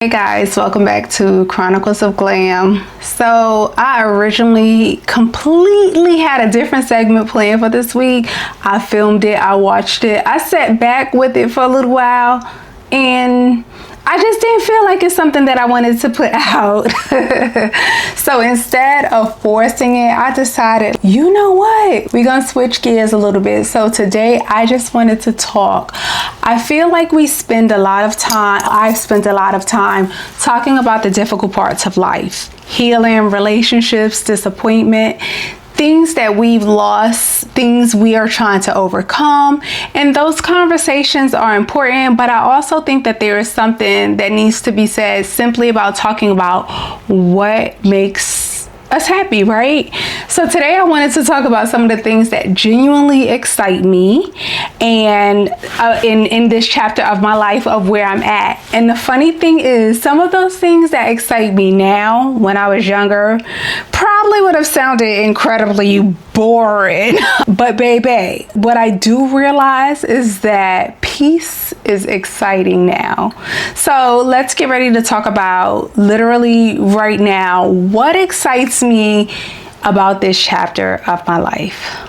Hey guys, welcome back to Chronicles of Glam. So I originally completely had a different segment planned for this week. I filmed it, I watched it, I sat back with it for a little while, and I just didn't feel like it's something that I wanted to put out. So instead of forcing it, I decided, you know what? We're gonna switch gears a little bit. So today I just wanted to talk. I feel like I've spent a lot of time talking about the difficult parts of life, healing, relationships, disappointment, things that we've lost, things we are trying to overcome. And those conversations are important, but I also think that there is something that needs to be said simply about talking about what makes us happy, right? So today I wanted to talk about some of the things that genuinely excite me and in this chapter of my life of where I'm at. And the funny thing is, some of those things that excite me now when I was younger probably would have sounded incredibly boring. But baby, what I do realize is that peace is exciting now. So let's get ready to talk about literally right now what excites me about this chapter of my life.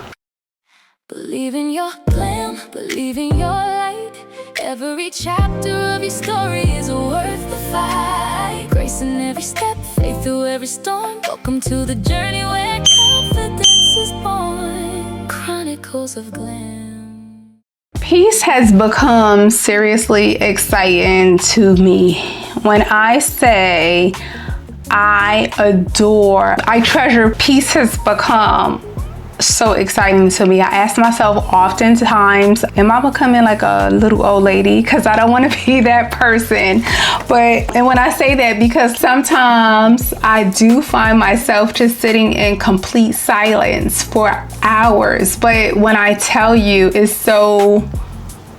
Believe in your glam, believe in your light. Every chapter of your story is worth the fight. Grace in every step, faith through every storm. Welcome to the journey where confidence is born. Chronicles of Glam. Peace has become seriously exciting to me. When I say I treasure, peace has become so exciting to me. I ask myself oftentimes, am I becoming like a little old lady? Because I don't want to be that person. And when I say that, because sometimes I do find myself just sitting in complete silence for hours. But when I tell you, it's so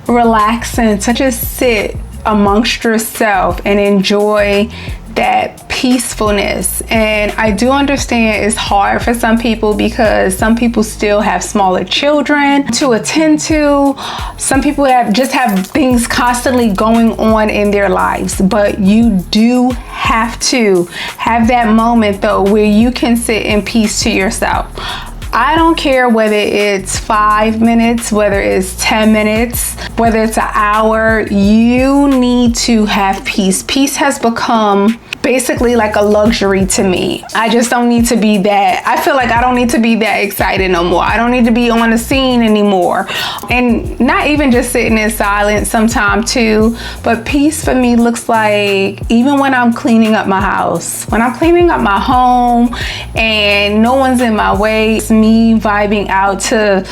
relaxing to just sit amongst yourself and enjoy that peacefulness. And I do understand it's hard for some people because some people still have smaller children to attend to. Some people have things constantly going on in their lives, but you do have to have that moment though where you can sit in peace to yourself. I don't care whether it's 5 minutes, whether it's 10 minutes, whether it's an hour, you need to have peace. Peace has become basically like a luxury to me. I just don't need to be that. I feel like I don't need to be that excited no more. I don't need to be on the scene anymore. And not even just sitting in silence sometime too, but peace for me looks like even when I'm cleaning up my house, when I'm cleaning up my home and no one's in my way, it's me vibing out to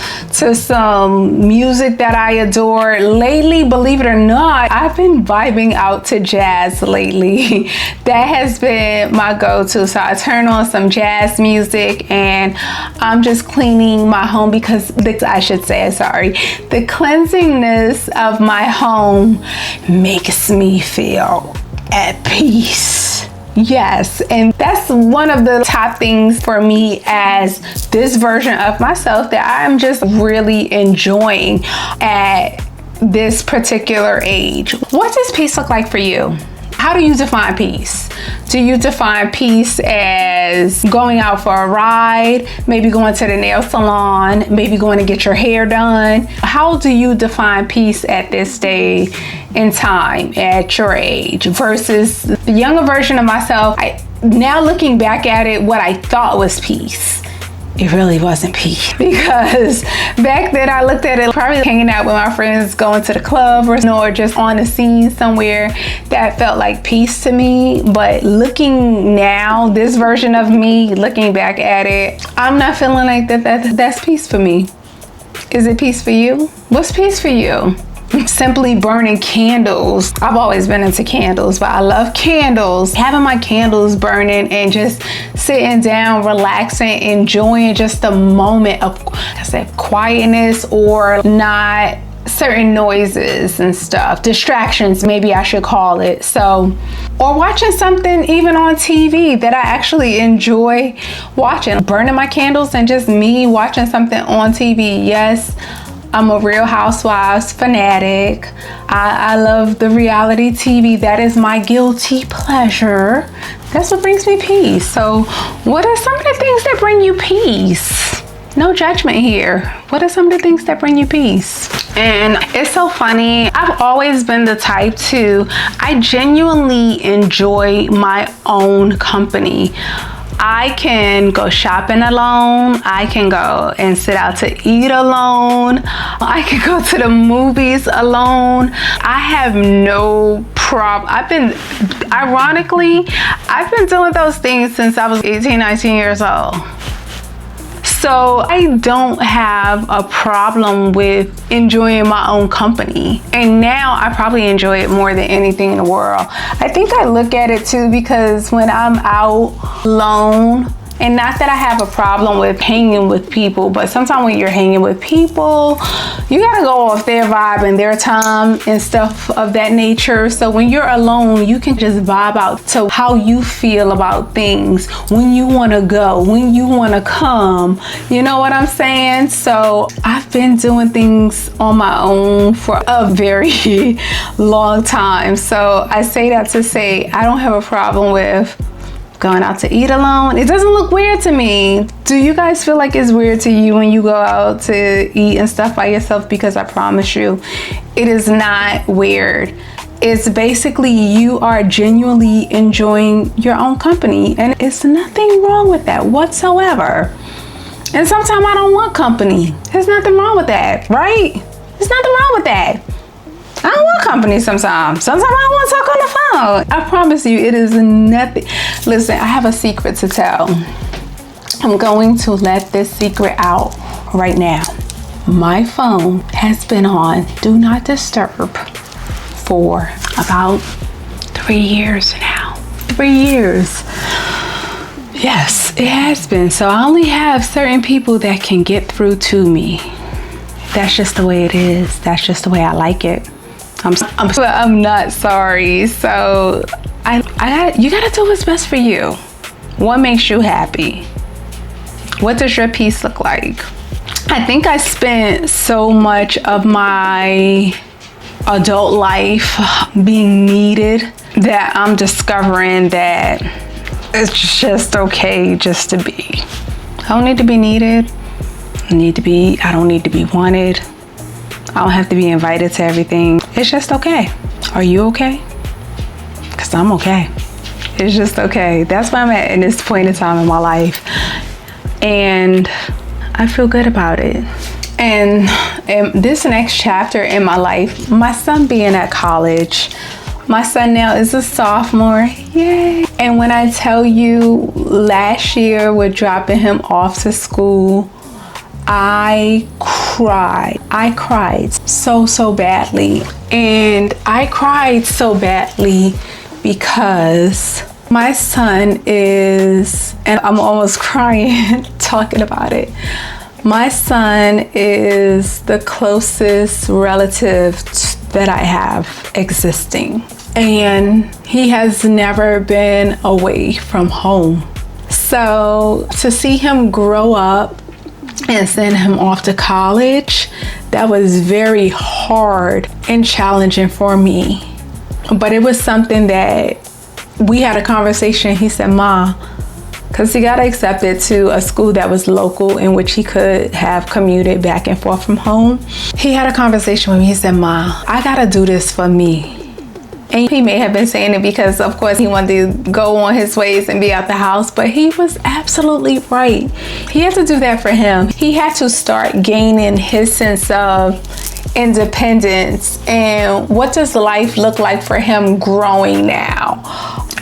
some music that I adore. Lately, believe it or not, I've been vibing out to jazz layly. That has been my go-to. So I turn on some jazz music and I'm just cleaning my home because the cleansingness of my home makes me feel at peace. Yes, and that's one of the top things for me as this version of myself that I'm just really enjoying at this particular age. What does peace look like for you? How do you define peace? Do you define peace as going out for a ride, maybe going to the nail salon, maybe going to get your hair done? How do you define peace at this day in time, at your age, versus the younger version of myself? Now looking back at it, what I thought was peace, it really wasn't peace, because back then I looked at it probably hanging out with my friends, going to the club or just on the scene somewhere. That felt like peace to me. But looking now, this version of me, looking back at it, I'm not feeling like that's peace for me. Is it peace for you? What's peace for you? Simply burning candles. I've always been into candles, but I love candles. Having my candles burning and just sitting down, relaxing, enjoying just the moment of, quietness, or not certain noises and stuff, distractions, maybe I should call it. So, or watching something even on TV that I actually enjoy watching, burning my candles and just me watching something on TV. Yes, I'm a Real Housewives fanatic. I love the reality TV. That is my guilty pleasure. That's what brings me peace. So what are some of the things that bring you peace? No judgment here. What are some of the things that bring you peace? And it's so funny. I've always been the type I genuinely enjoy my own company. I can go shopping alone. I can go and sit out to eat alone. I can go to the movies alone. I have no problem. Ironically, I've been doing those things since I was 18, 19 years old. So I don't have a problem with enjoying my own company. And now I probably enjoy it more than anything in the world. I think I look at it too because when I'm out alone, and not that I have a problem with hanging with people, but sometimes when you're hanging with people, you gotta go off their vibe and their time and stuff of that nature. So when you're alone, you can just vibe out to how you feel about things, when you wanna go, when you wanna come. You know what I'm saying? So I've been doing things on my own for a very long time. So I say that to say I don't have a problem with going out to eat alone. It doesn't look weird to me. Do you guys feel like it's weird to you when you go out to eat and stuff by yourself? Because I promise you, it is not weird. It's basically you are genuinely enjoying your own company, and it's nothing wrong with that whatsoever. And sometimes I don't want company. There's nothing wrong with that, right? There's nothing wrong with that. I don't want company sometimes. Sometimes I don't want to talk on the phone. I promise you, it is nothing. Listen, I have a secret to tell. I'm going to let this secret out right now. My phone has been on Do Not Disturb for about 3 years now. 3 years. Yes, it has been. So I only have certain people that can get through to me. That's just the way it is. That's just the way I like it. I'm not sorry. So you gotta do what's best for you. What makes you happy? What does your peace look like? I think I spent so much of my adult life being needed that I'm discovering that it's just okay just to be. I don't need to be needed. I don't need to be wanted. I don't have to be invited to everything. It's just okay. Are you okay? Because I'm okay. It's just okay. That's where I'm at in this point in time in my life. And I feel good about it. And in this next chapter in my life, my son being at college, my son now is a sophomore. Yay. And when I tell you last year we're dropping him off to school, I cried so badly. And I cried so badly because my son is, and I'm almost crying talking about it. My son is the closest relative that I have existing. And he has never been away from home. So to see him grow up and send him off to college, that was very hard and challenging for me. But it was something that we had a conversation. He said, "Ma," because he got accepted to a school that was local in which he could have commuted back and forth from home. He had a conversation with me. He said, "Ma, I gotta do this for me." And he may have been saying it because, of course, he wanted to go on his ways and be out the house, but he was absolutely right. He had to do that for him. He had to start gaining his sense of independence and what does life look like for him growing now.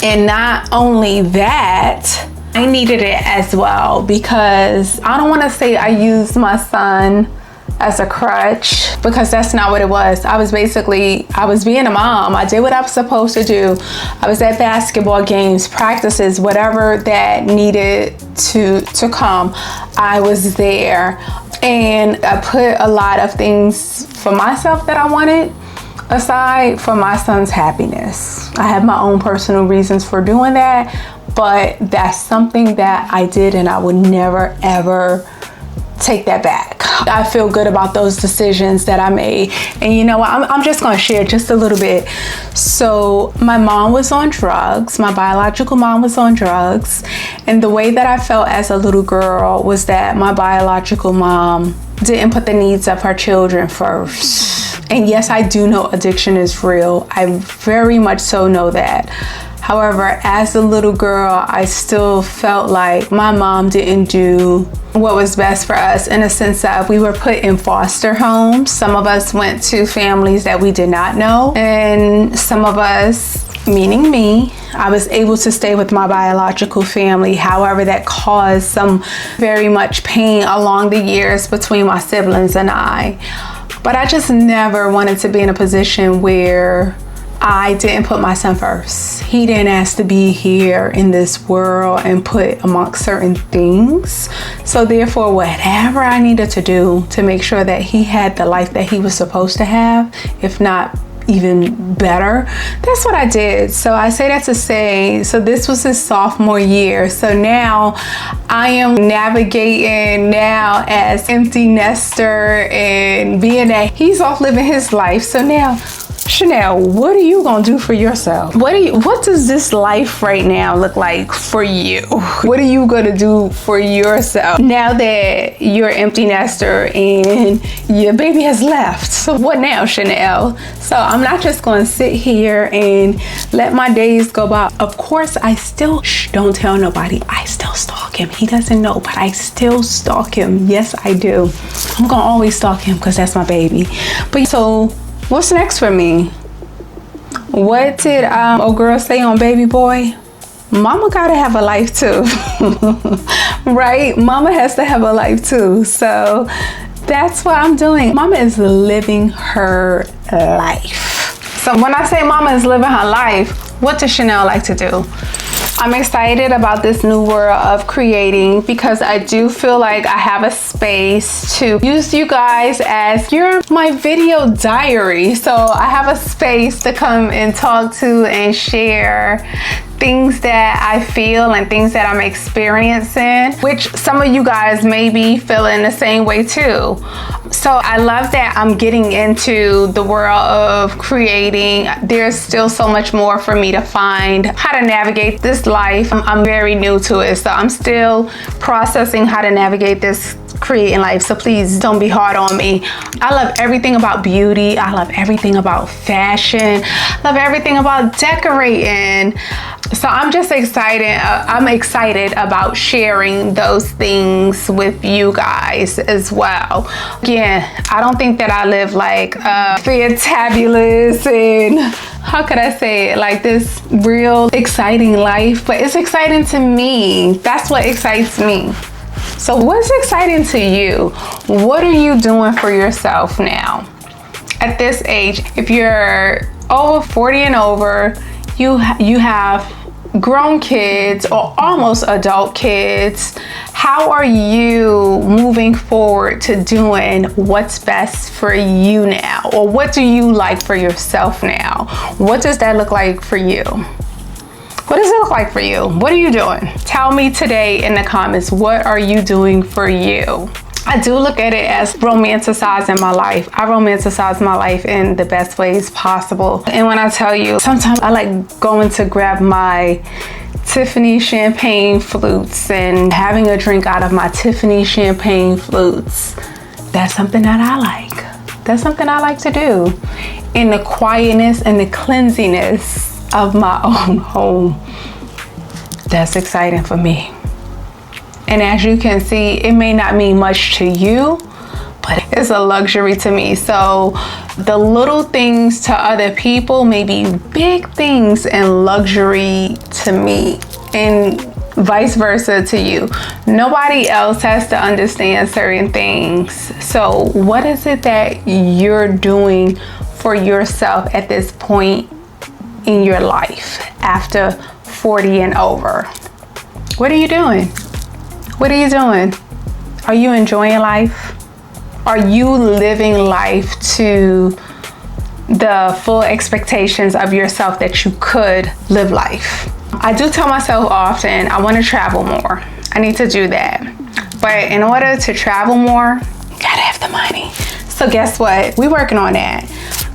And not only that, I needed it as well because I don't want to say I used my son as a crutch because that's not what it was. I was being a mom. I did what I was supposed to do. I was at basketball games, practices, whatever that needed to come. I was there and I put a lot of things for myself that I wanted aside for my son's happiness. I have my own personal reasons for doing that, but that's something that I did and I would never ever take that back. I feel good about those decisions that I made. And you know what? I'm just going to share just a little bit. So my mom was on drugs. My biological mom was on drugs. And the way that I felt as a little girl was that my biological mom didn't put the needs of her children first. And yes, I do know addiction is real. I very much so know that. However, as a little girl, I still felt like my mom didn't do what was best for us, in a sense that we were put in foster homes. Some of us went to families that we did not know, and some of us, meaning me, I was able to stay with my biological family. However, that caused some very much pain along the years between my siblings and I. But I just never wanted to be in a position where I didn't put my son first. He didn't ask to be here in this world and put amongst certain things. So therefore, whatever I needed to do to make sure that he had the life that he was supposed to have, if not even better, that's what I did. So I say that to say, so this was his sophomore year. So now I am navigating now as empty nester and being that he's off living his life. So now, Chanel, what are you gonna do for yourself? What does this life right now look like for you? What are you gonna do for yourself now that you're empty nester and your baby has left? So what now, Chanel? So I'm not just gonna sit here and let my days go by. Of course, I still, don't tell nobody, I still stalk him. He doesn't know, but I still stalk him. Yes, I do. I'm gonna always stalk him because that's my baby. But so, what's next for me? What did old girl say on Baby Boy? Mama gotta have a life too. Right? Mama has to have a life too. So that's what I'm doing. Mama is living her life. So when I say mama is living her life, what does Chanel like to do? I'm excited about this new world of creating because I do feel like I have a space to use you guys as my video diary. So I have a space to come and talk to and share things that I feel and things that I'm experiencing, which some of you guys may be feeling the same way too. So I love that I'm getting into the world of creating. There's still so much more for me to find how to navigate this life. I'm very new to it, so I'm still processing how to navigate this creating life. So please don't be hard on me. I love everything about beauty. I love everything about fashion. I love everything about decorating. So I'm just excited. I'm excited about sharing those things with you guys as well. Again, I don't think that I live like fantabulous and how could I say it, like this real exciting life, but it's exciting to me. That's what excites me. So what's exciting to you? What are you doing for yourself now? At this age, if you're over 40 and over, you have grown kids or almost adult kids. How are you moving forward to doing what's best for you now? Or what do you like for yourself now? What does that look like for you? What does it look like for you? What are you doing? Tell me today in the comments, what are you doing for you? I do look at it as romanticizing my life. I romanticize my life in the best ways possible. And when I tell you, sometimes I like going to grab my Tiffany champagne flutes and having a drink out of my Tiffany champagne flutes. That's something that I like. That's something I like to do in the quietness and the cleansiness of my own home. That's exciting for me. And as you can see, it may not mean much to you, but it's a luxury to me. So the little things to other people may be big things and luxury to me, and vice versa to you. Nobody else has to understand certain things. So what is it that you're doing for yourself at this point in your life after 40 and over? What are you doing? What are you doing? Are you enjoying life? Are you living life to the full expectations of yourself that you could live life? I do tell myself often, I want to travel more. I need to do that. But in order to travel more, you gotta have the money. So guess what? We're working on that.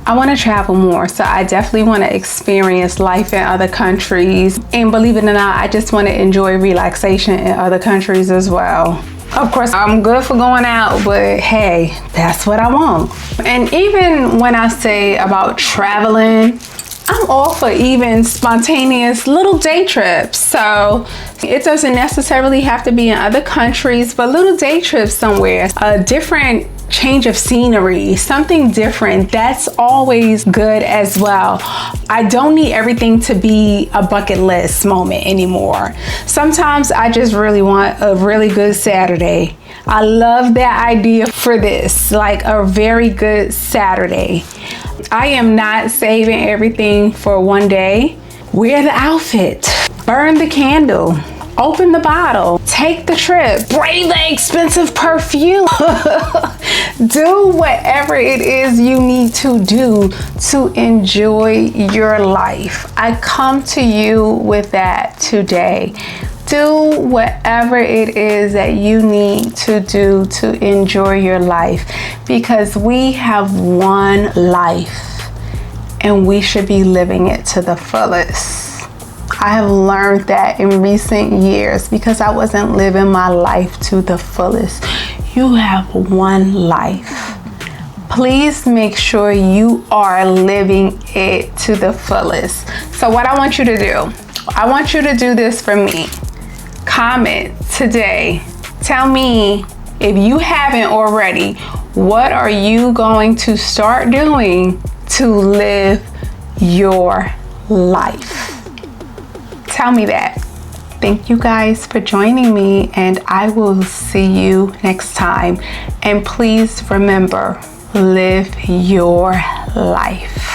I want to travel more, so I definitely want to experience life in other countries. And believe it or not, I just want to enjoy relaxation in other countries as well. Of course, I'm good for going out, but hey, that's what I want. And even when I say about traveling, I'm all for even spontaneous little day trips. So it doesn't necessarily have to be in other countries, but little day trips somewhere, a different change of scenery, something different. That's always good as well. I don't need everything to be a bucket list moment anymore. Sometimes I just really want a really good Saturday. I love that idea for this, like a very good Saturday. I am not saving everything for one day. Wear the outfit, burn the candle, open the bottle, take the trip, brave the expensive perfume. Do whatever it is you need to do to enjoy your life. I come to you with that today. Do whatever it is that you need to do to enjoy your life, because we have one life and we should be living it to the fullest. I have learned that in recent years because I wasn't living my life to the fullest. You have one life. Please make sure you are living it to the fullest. So what I want you to do, I want you to do this for me. Comment today. Tell me, if you haven't already, what are you going to start doing to live your life? Tell me that. Thank you guys for joining me, and I will see you next time. And please remember, live your life.